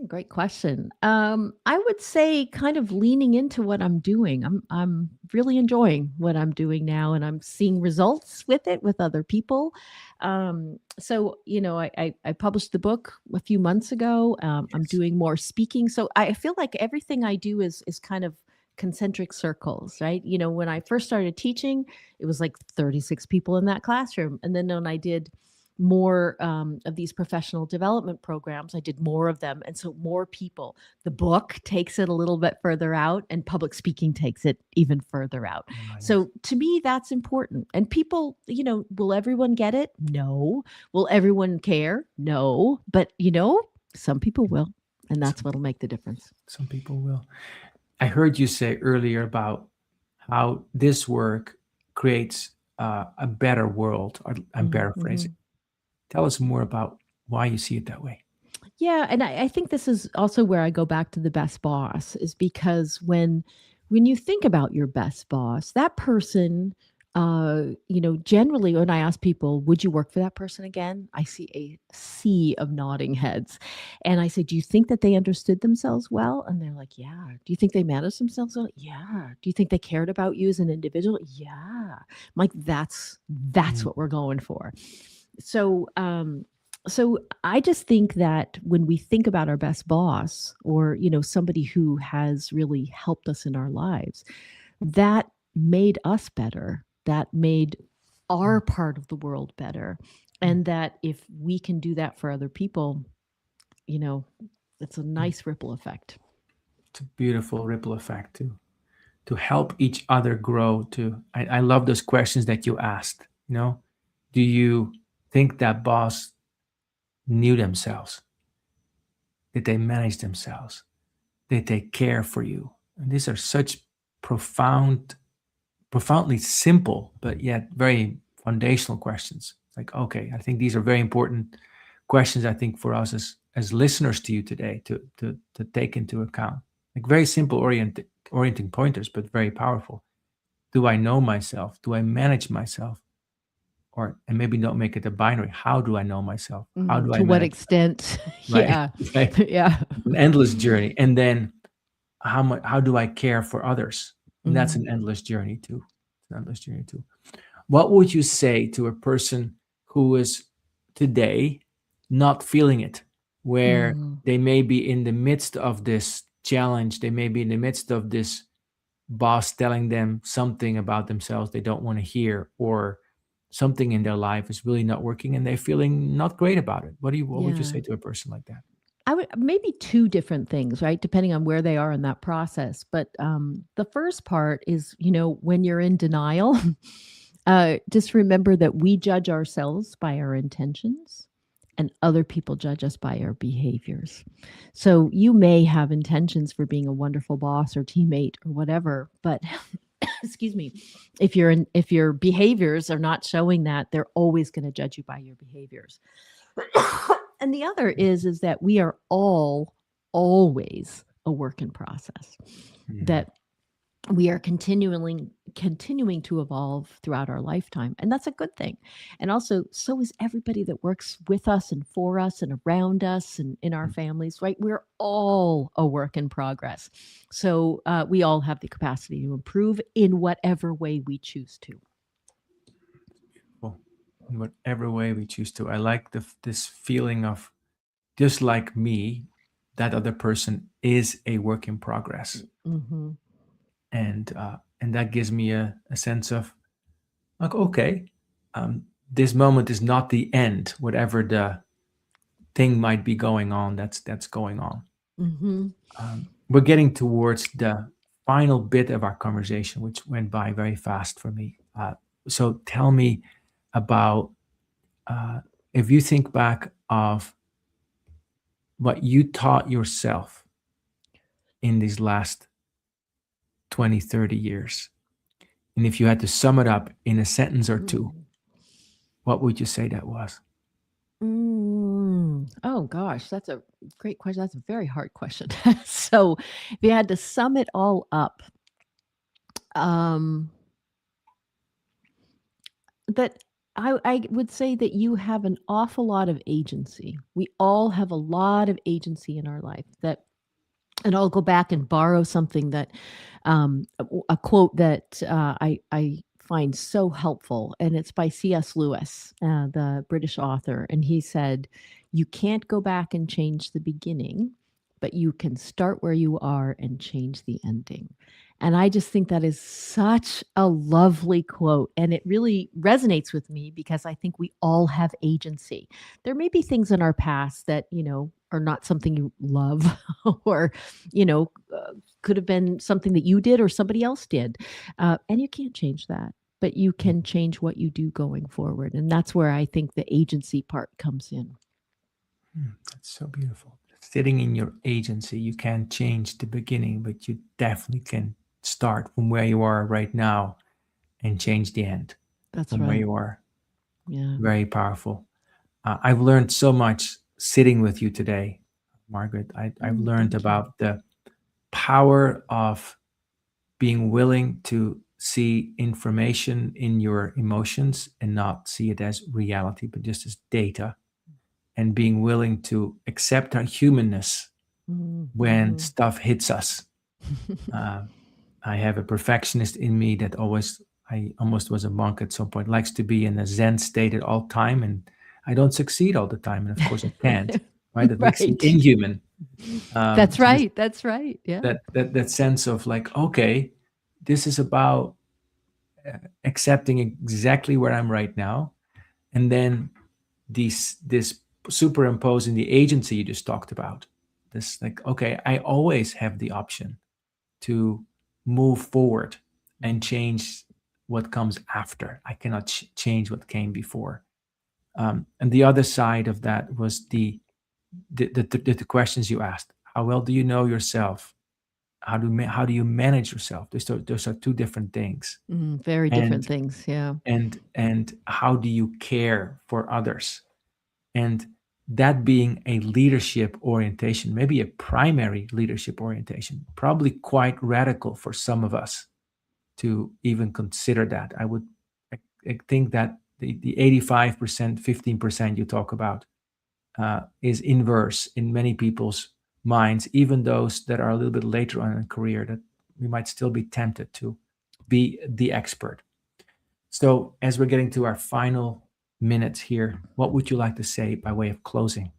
Great question. I would say kind of leaning into what I'm doing. I'm really enjoying what I'm doing now, and I'm seeing results with it with other people. So I published the book a few months ago. I'm doing more speaking. So I feel like everything I do is kind of concentric circles, right? When I first started teaching, it was like 36 people in that classroom, and then when I did more of these professional development programs, I did more of them. And so more people, the book takes it a little bit further out, and public speaking takes it even further out. Nice. So to me, that's important. And people, will everyone get it? No. Will everyone care? No. But, some people will. And that's what'll make the difference. Some people will. I heard you say earlier about how this work creates a better world. I'm paraphrasing. Tell us more about why you see it that way. Yeah, and I think this is also where I go back to the best boss, is because when you think about your best boss, that person, generally when I ask people, would you work for that person again? I see a sea of nodding heads. And I say, do you think that they understood themselves well? And they're like, yeah. Do you think they managed themselves well? Yeah. Do you think they cared about you as an individual? Yeah. I'm like, that's what we're going for. So I just think that when we think about our best boss, or, somebody who has really helped us in our lives, that made us better, that made our part of the world better. And that if we can do that for other people, it's a nice ripple effect. It's a beautiful ripple effect to help each other grow. I love those questions that you asked. Do you think that boss knew themselves? Did they manage themselves? Did they care for you? And these are such profoundly simple, but yet very foundational questions. Like, okay, I think these are very important questions, I think, for us as listeners to you today to take into account. Like very simple orienting pointers, but very powerful. Do I know myself? Do I manage myself? And maybe don't make it a binary. How do I know myself? How do I to what extent? Yeah. Right. Yeah. An endless journey. And then how do I care for others? And that's an endless journey too. What would you say to a person who is today not feeling it, where they may be in the midst of this challenge, they may be in the midst of this boss telling them something about themselves they don't want to hear, or something in their life is really not working and they're feeling not great about it? What would you say to a person like that? would maybe two different things, right? Depending on where they are in that process. But the first part is, when you're in denial, just remember that we judge ourselves by our intentions and other people judge us by our behaviors. So you may have intentions for being a wonderful boss or teammate or whatever, but excuse me, if your behaviors are not showing that, they're always going to judge you by your behaviors. And the other is that we are all always a work in process, that we are continuing to evolve throughout our lifetime. And that's a good thing. And also, so is everybody that works with us and for us and around us and in our families, right? We're all a work in progress. So we all have the capacity to improve in whatever way we choose to. Well, in whatever way we choose to. I like this feeling of, just like me, that other person is a work in progress. Mm-hmm. And that gives me a sense of, like, okay, this moment is not the end, whatever the thing might be going on that's going on. Mm-hmm. We're getting towards the final bit of our conversation, which went by very fast for me. So tell me about, if you think back of what you taught yourself in these last 20, 30 years. And if you had to sum it up in a sentence or two, what would you say that was? Oh gosh, that's a great question. That's a very hard question. So if you had to sum it all up, that I would say that you have an awful lot of agency. We all have a lot of agency in our life. And I'll go back and borrow something that, a quote that I find so helpful, and it's by C.S. Lewis, the British author. And he said, "You can't go back and change the beginning, but you can start where you are and change the ending." And I just think that is such a lovely quote. And it really resonates with me because I think we all have agency. There may be things in our past that, are not something you love or, could have been something that you did or somebody else did. And you can't change that, but you can change what you do going forward. And that's where I think the agency part comes in. That's so beautiful. Sitting in your agency, you can't change the beginning, but you definitely can start from where you are right now and change the end. That's from right. where you are. Yeah. Very powerful. I've learned so much sitting with you today, Margaret. I've learned about the power of being willing to see information in your emotions and not see it as reality, but just as data, and being willing to accept our humanness when stuff hits us. I have a perfectionist in me that I almost was a monk at some point, likes to be in a Zen state at all time, and I don't succeed all the time, and of course I can't. Right? That makes me inhuman. That's right. That's right. Yeah. That sense of like, okay, this is about accepting exactly where I'm right now, and then this superimposing the agency you just talked about. This, like, okay, I always have the option to move forward and change what comes after. I cannot change what came before. And the other side of that was the questions you asked. How well do you know yourself? How do you manage yourself? Those are two different things. Very different things. Yeah. And how do you care for others? And that being a leadership orientation, maybe a primary leadership orientation, probably quite radical for some of us to even consider that. I think that the 85%, 15% you talk about is inverse in many people's minds, even those that are a little bit later on in a career, that we might still be tempted to be the expert. So as we're getting to our final minutes here, what would you like to say by way of closing?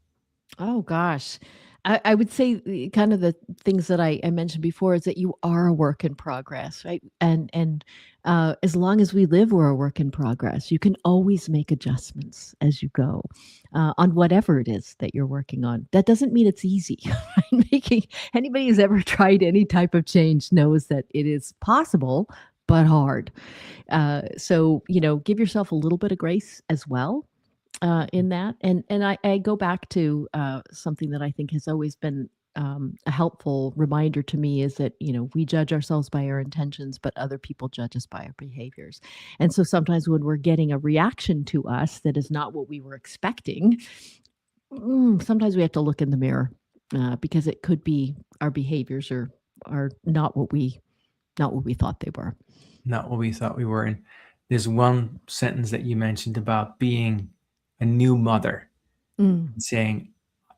Oh gosh. I would say kind of the things that I mentioned before is that you are a work in progress, right? And as long as we live, we're a work in progress. You can always make adjustments as you go on whatever it is that you're working on. That doesn't mean it's easy. Making anybody who's ever tried any type of change knows that it is possible, but hard. So give yourself a little bit of grace as well in that. And I go back to something that I think has always been a helpful reminder to me is that, we judge ourselves by our intentions, but other people judge us by our behaviors. And so sometimes when we're getting a reaction to us that is not what we were expecting, sometimes we have to look in the mirror because it could be our behaviors are not what we thought they were. Not what we thought we were. And there's one sentence that you mentioned about being a new mother, saying,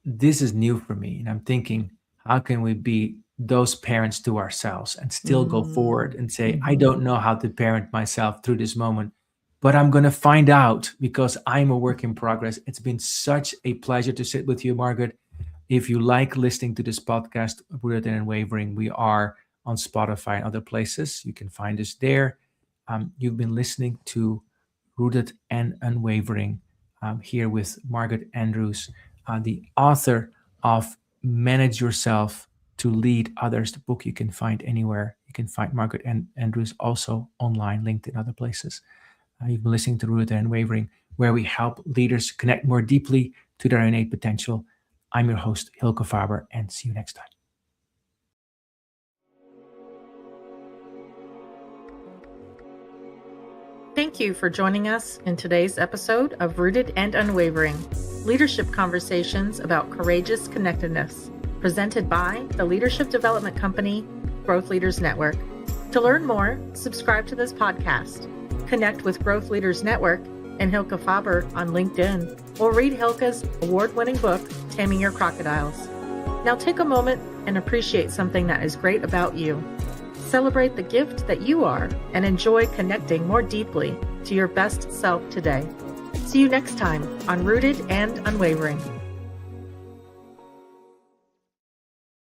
this is new for me. And I'm thinking, how can we be those parents to ourselves and still go forward and say, I don't know how to parent myself through this moment, but I'm going to find out because I'm a work in progress. It's been such a pleasure to sit with you, Margaret. If you like listening to this podcast, Rooted and Unwavering, we are on Spotify and other places. You can find us there. You've been listening to Rooted and Unwavering here with Margaret Andrews, the author of Manage Yourself to Lead Others, the book you can find anywhere. You can find Margaret Andrews also online, linked in other places. You've been listening to Rooted and Unwavering, where we help leaders connect more deeply to their innate potential. I'm your host, Hylke Faber, and see you next time. Thank you for joining us in today's episode of Rooted and Unwavering, leadership conversations about courageous connectedness, presented by the leadership development company, Growth Leaders Network. To learn more, subscribe to this podcast, connect with Growth Leaders Network and Hylke Faber on LinkedIn, or read Hylke's award-winning book, Taming Your Crocodiles. Now take a moment and appreciate something that is great about you. Celebrate the gift that you are and enjoy connecting more deeply to your best self today. See you next time on Rooted and Unwavering.